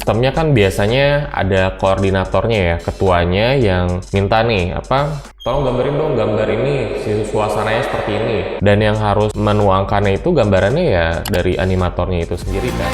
sistemnya kan biasanya ada koordinatornya ya, ketuanya yang minta nih, tolong gambarin dong gambar ini, suasananya seperti ini. Dan yang harus menuangkannya itu gambarannya ya dari animatornya itu sendiri kan.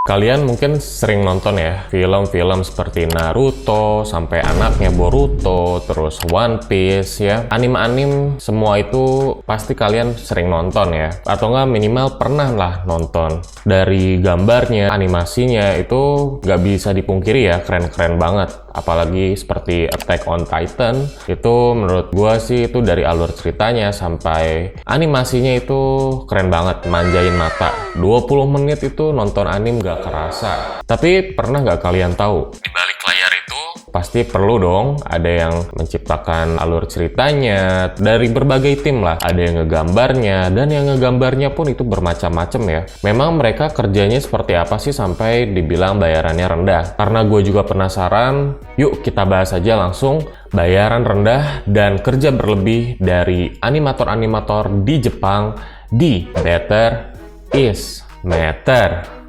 Kalian mungkin sering nonton ya film-film seperti Naruto, sampai anaknya Boruto, terus One Piece ya. Anime-anime semua itu pasti kalian sering nonton ya. Atau nggak minimal pernah lah nonton. Dari gambarnya, animasinya itu nggak bisa dipungkiri ya, keren-keren banget. Apalagi seperti Attack on Titan, itu menurut gua sih itu dari alur ceritanya sampai animasinya itu keren banget, manjain mata. 20 menit itu nonton anime gak kerasa. Tapi pernah nggak kalian tahu, di balik layar itu pasti perlu dong ada yang menciptakan alur ceritanya dari berbagai tim lah. Ada yang ngegambarnya, dan yang ngegambarnya pun itu bermacam-macam ya. Memang mereka kerjanya seperti apa sih sampai dibilang bayarannya rendah? Karena gue juga penasaran, yuk kita bahas aja langsung bayaran rendah dan kerja berlebih dari animator-animator di Jepang di Better is Matter.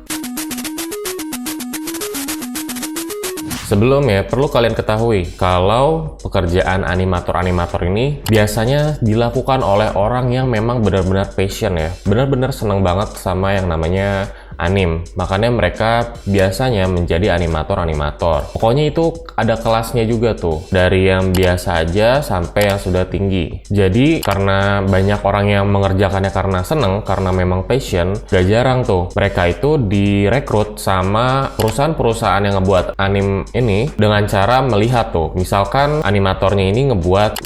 Sebelumnya, perlu kalian ketahui kalau pekerjaan animator-animator ini biasanya dilakukan oleh orang yang memang benar-benar passion ya. Benar-benar seneng banget sama yang namanya anime. Makanya mereka biasanya menjadi animator-animator. Pokoknya itu ada kelasnya juga tuh. Dari yang biasa aja sampai yang sudah tinggi. Jadi karena banyak orang yang mengerjakannya karena seneng, karena memang passion, gak jarang tuh mereka itu direkrut sama perusahaan-perusahaan yang ngebuat anime ini dengan cara melihat tuh. Misalkan animatornya ini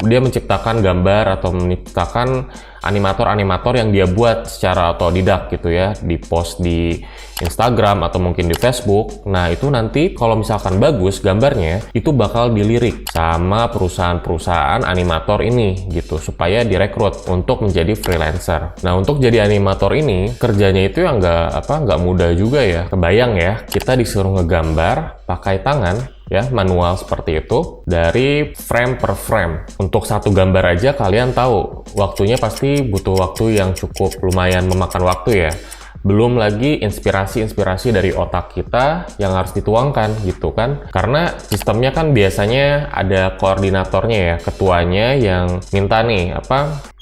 dia menciptakan gambar atau menciptakan animator-animator yang dia buat secara otodidak gitu ya, di post di Instagram atau mungkin di Facebook. Nah itu nanti kalau misalkan bagus gambarnya, itu bakal dilirik sama perusahaan-perusahaan animator ini gitu, supaya direkrut untuk menjadi freelancer. Nah untuk jadi animator ini kerjanya itu yang nggak mudah juga ya. Kebayang ya, kita disuruh ngegambar pakai tangan ya, manual seperti itu, dari frame per frame. Untuk satu gambar aja kalian tahu waktunya pasti butuh waktu yang cukup lumayan memakan waktu ya. Belum lagi inspirasi-inspirasi dari otak kita yang harus dituangkan gitu kan. Karena sistemnya kan biasanya ada koordinatornya ya, ketuanya yang minta nih,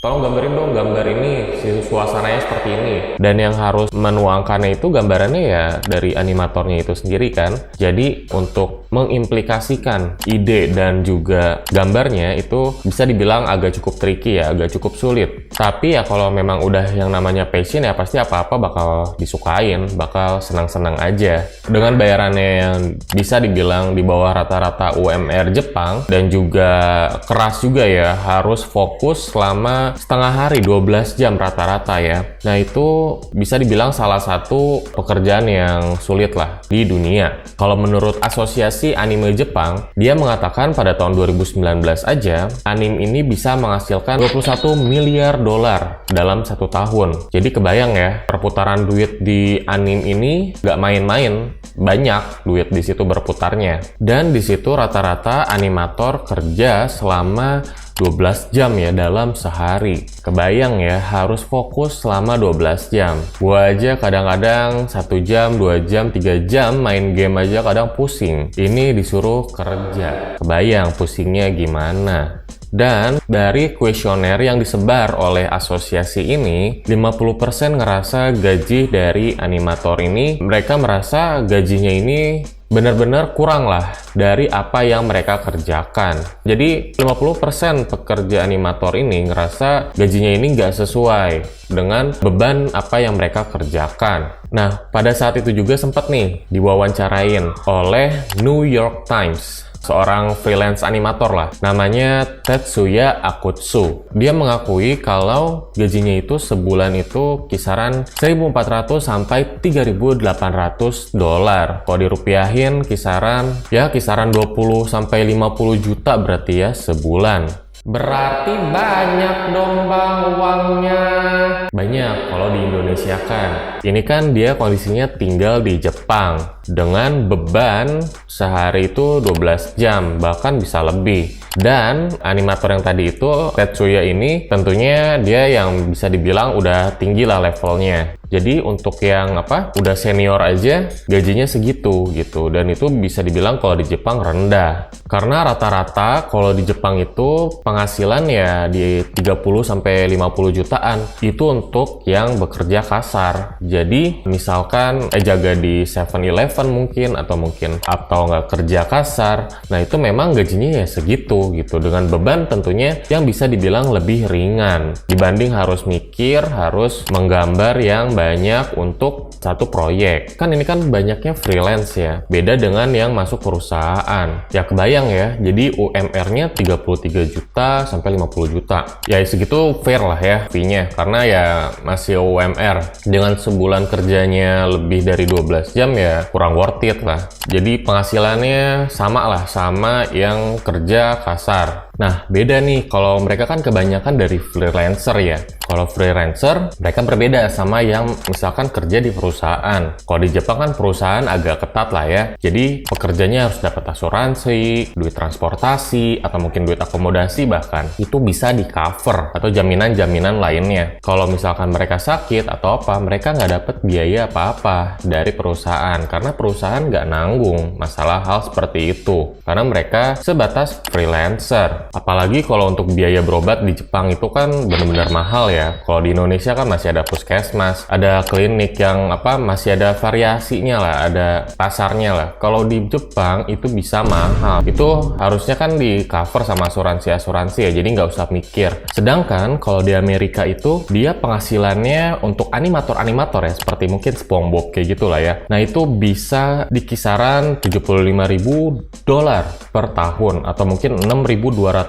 tolong gambarin dong gambar ini, suasananya seperti ini. Dan yang harus menuangkannya itu gambarannya ya dari animatornya itu sendiri kan. Jadi untuk mengimplikasikan ide dan juga gambarnya itu bisa dibilang agak cukup tricky ya, agak cukup sulit. Tapi ya kalau memang udah yang namanya passion ya pasti apa-apa bakal disukain, bakal senang-senang aja. Dengan bayarannya yang bisa dibilang di bawah rata-rata UMR Jepang, dan juga keras juga ya, harus fokus selama setengah hari, 12 jam rata-rata ya. Nah itu bisa dibilang salah satu pekerjaan yang sulit lah di dunia. Kalau menurut Asosiasi Anime Jepang, dia mengatakan pada tahun 2019 aja, anime ini bisa menghasilkan 21 miliar dolar dalam 1 tahun. Jadi kebayang ya, perputaran duit di anime ini nggak main-main. Banyak duit di situ berputarnya. Dan di situ rata-rata animator kerja selama 12 jam ya dalam sehari. Kebayang ya, harus fokus selama 12 jam. Gua aja kadang-kadang 1 jam, 2 jam, 3 jam main game aja kadang pusing. Ini disuruh kerja. Kebayang pusingnya gimana? Dan dari kuesioner yang disebar oleh asosiasi ini, 50% ngerasa gaji dari animator ini, mereka merasa gajinya ini benar-benar kurang lah dari apa yang mereka kerjakan. Jadi 50% pekerja animator ini ngerasa gajinya ini nggak sesuai dengan beban apa yang mereka kerjakan. Nah, pada saat itu juga sempat nih diwawancarain oleh New York Times, seorang freelance animator lah, namanya Tetsuya Akutsu. Dia mengakui kalau gajinya itu sebulan itu kisaran 1.400 sampai 3.800 dolar. Kalau dirupiahin kisaran 20 sampai 50 juta berarti ya sebulan. Berarti banyak dong bang uangnya. Banyak kalau di Indonesia kan. Ini kan dia kondisinya tinggal di Jepang. dengan beban sehari itu 12 jam, bahkan bisa lebih. Dan animator yang tadi itu, Tetsuya ini, tentunya dia yang bisa dibilang udah tinggi lah levelnya. Jadi untuk yang udah senior aja gajinya segitu gitu, dan itu bisa dibilang kalau di Jepang rendah. Karena rata-rata kalau di Jepang itu penghasilan ya di 30-50 jutaan. Itu untuk yang bekerja kasar. Jadi misalkan jaga di 7-Eleven mungkin atau nggak kerja kasar. Nah itu memang gajinya ya segitu gitu, dengan beban tentunya yang bisa dibilang lebih ringan dibanding harus mikir, harus menggambar yang banyak untuk satu proyek. Kan ini kan banyaknya freelance ya, beda dengan yang masuk perusahaan. Ya kebayang ya, jadi UMR-nya 33 juta sampai 50 juta. Ya segitu fair lah ya fee-nya, karena ya masih UMR. Dengan sebulan kerjanya lebih dari 12 jam ya kurang worth it lah. Jadi penghasilannya sama lah sama yang kerja kasar. Nah, beda nih kalau mereka kan kebanyakan dari freelancer ya. Kalau freelancer, mereka berbeda sama yang misalkan kerja di perusahaan. Kalau di Jepang kan perusahaan agak ketat lah ya. Jadi pekerjanya harus dapat asuransi, duit transportasi, atau mungkin duit akomodasi bahkan. Itu bisa di cover atau jaminan-jaminan lainnya. Kalau misalkan mereka sakit atau apa, mereka nggak dapat biaya apa-apa dari perusahaan. Karena perusahaan nggak nanggung masalah hal seperti itu. Karena mereka sebatas freelancer. Apalagi kalau untuk biaya berobat di Jepang itu kan benar-benar mahal ya. Kalau di Indonesia kan masih ada puskesmas, ada klinik yang masih ada variasinya lah, ada pasarnya lah. Kalau di Jepang itu bisa mahal. Itu harusnya kan di cover sama asuransi ya, jadi nggak usah mikir. Sedangkan kalau di Amerika itu dia penghasilannya untuk animator-animator ya, seperti mungkin SpongeBob kayak gitulah ya. Nah itu bisa di kisaran $75.000 per tahun atau mungkin $6.250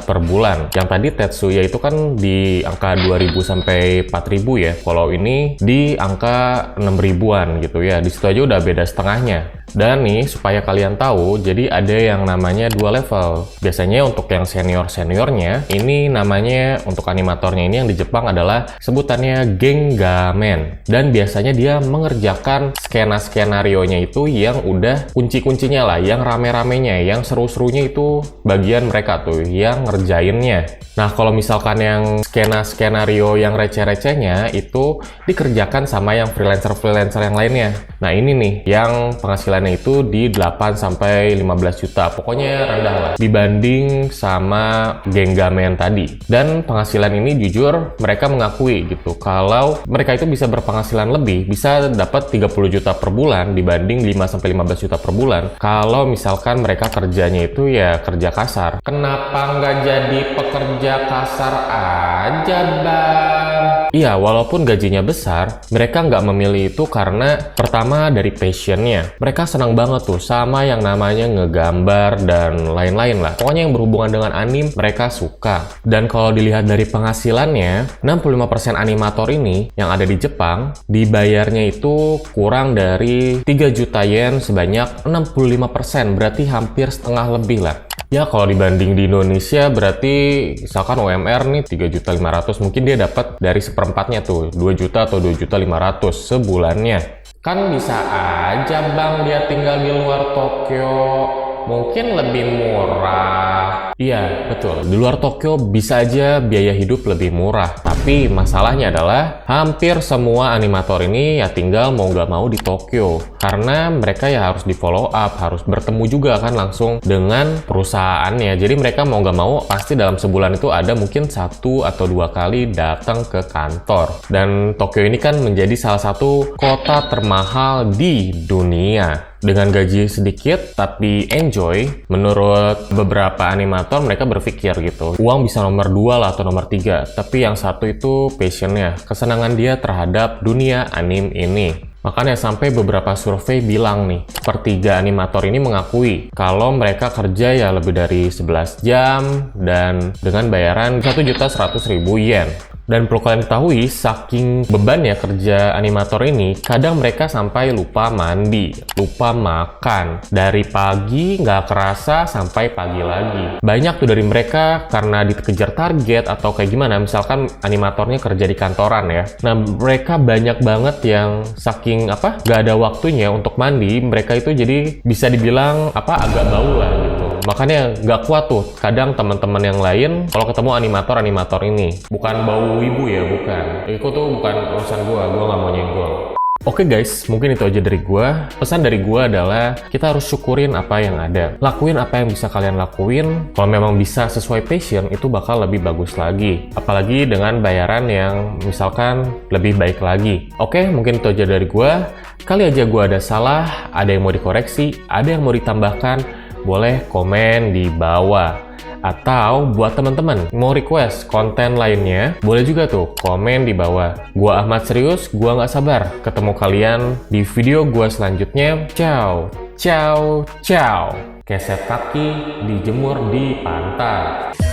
per bulan. Yang tadi Tetsuya itu kan di angka 2.000 sampai 4.000 ya. Kalau ini di angka 6.000-an gitu ya. Di situ aja udah beda setengahnya. Dan nih supaya kalian tahu, jadi ada yang namanya 2 level. Biasanya untuk yang senior-seniornya, ini namanya untuk animatornya ini yang di Jepang adalah sebutannya Gengamen. Dan biasanya dia mengerjakan skenario-nya itu yang udah kunci-kuncinya lah, yang rame-ramenya, yang seru-serunya itu bagian mereka tuh yang ngerjainnya. Nah kalau misalkan yang skenario yang receh-recehnya itu dikerjakan sama yang freelancer-freelancer yang lainnya. Nah ini nih yang penghasilannya itu di 8 sampai 15 juta. Pokoknya rendah lah dibanding sama Gengamen tadi. Dan penghasilan ini jujur mereka mengakui gitu kalau mereka itu bisa berpenghasilan lebih, bisa dapat 30 juta per bulan dibanding 5 sampai 15 juta per bulan kalau misalkan mereka kerjanya itu ya kerja kasar. Kenapa nggak jadi pekerja kasar aja, Bang? Iya, walaupun gajinya besar, mereka nggak memilih itu karena pertama dari passionnya. Mereka senang banget tuh sama yang namanya ngegambar dan lain-lain lah. Pokoknya yang berhubungan dengan anim, mereka suka. Dan kalau dilihat dari penghasilannya, 65% animator ini yang ada di Jepang, dibayarnya itu kurang dari 3 juta yen sebanyak 65%. Berarti hampir setengah lebih lah. Ya kalau dibanding di Indonesia berarti misalkan UMR nih 3.500.000, mungkin dia dapat dari seperempatnya tuh 2 juta atau 2.500.000 sebulannya. Kan bisa aja Bang dia tinggal di luar Tokyo, mungkin lebih murah. Iya, betul. Di luar Tokyo bisa aja biaya hidup lebih murah. Tapi masalahnya adalah hampir semua animator ini ya tinggal mau nggak mau di Tokyo. Karena mereka ya harus di follow up, harus bertemu juga kan langsung dengan perusahaannya. Jadi mereka mau nggak mau pasti dalam sebulan itu ada mungkin 1 atau 2 kali datang ke kantor. Dan Tokyo ini kan menjadi salah satu kota termahal di dunia. Dengan gaji sedikit tapi enjoy, menurut beberapa animator mereka berpikir gitu, uang bisa nomor 2 lah atau nomor 3, tapi yang satu itu passionnya, kesenangan dia terhadap dunia anim ini. Makanya sampai beberapa survei bilang nih, sepertiga animator ini mengakui kalau mereka kerja ya lebih dari 11 jam dan dengan bayaran 1.100.000 yen. Dan perlu kalian ketahui, saking bebannya kerja animator ini, kadang mereka sampai lupa mandi, lupa makan. Dari pagi nggak kerasa sampai pagi lagi. Banyak tuh dari mereka karena dikejar target atau kayak gimana, misalkan animatornya kerja di kantoran ya. Nah, mereka banyak banget yang saking nggak ada waktunya untuk mandi, mereka itu jadi bisa dibilang agak bau lah gitu. Makanya nggak kuat tuh kadang teman-teman yang lain kalau ketemu animator ini. Bukan bau wibu ya, bukan. Itu tuh bukan urusan gua nggak mau nyenggol. Oke guys, mungkin itu aja dari gua. Pesan dari gua adalah kita harus syukurin apa yang ada. Lakuin apa yang bisa kalian lakuin. Kalau memang bisa sesuai passion, itu bakal lebih bagus lagi. Apalagi dengan bayaran yang misalkan lebih baik lagi. Oke, mungkin itu aja dari gua. Kali aja gua ada salah, ada yang mau dikoreksi, ada yang mau ditambahkan, boleh komen di bawah. Atau buat teman-teman mau request konten lainnya, boleh juga tuh komen di bawah. Gua Ahmad serius, gua nggak sabar ketemu kalian di video gua selanjutnya. Ciao, ciao, ciao. Keset kaki dijemur di pantai.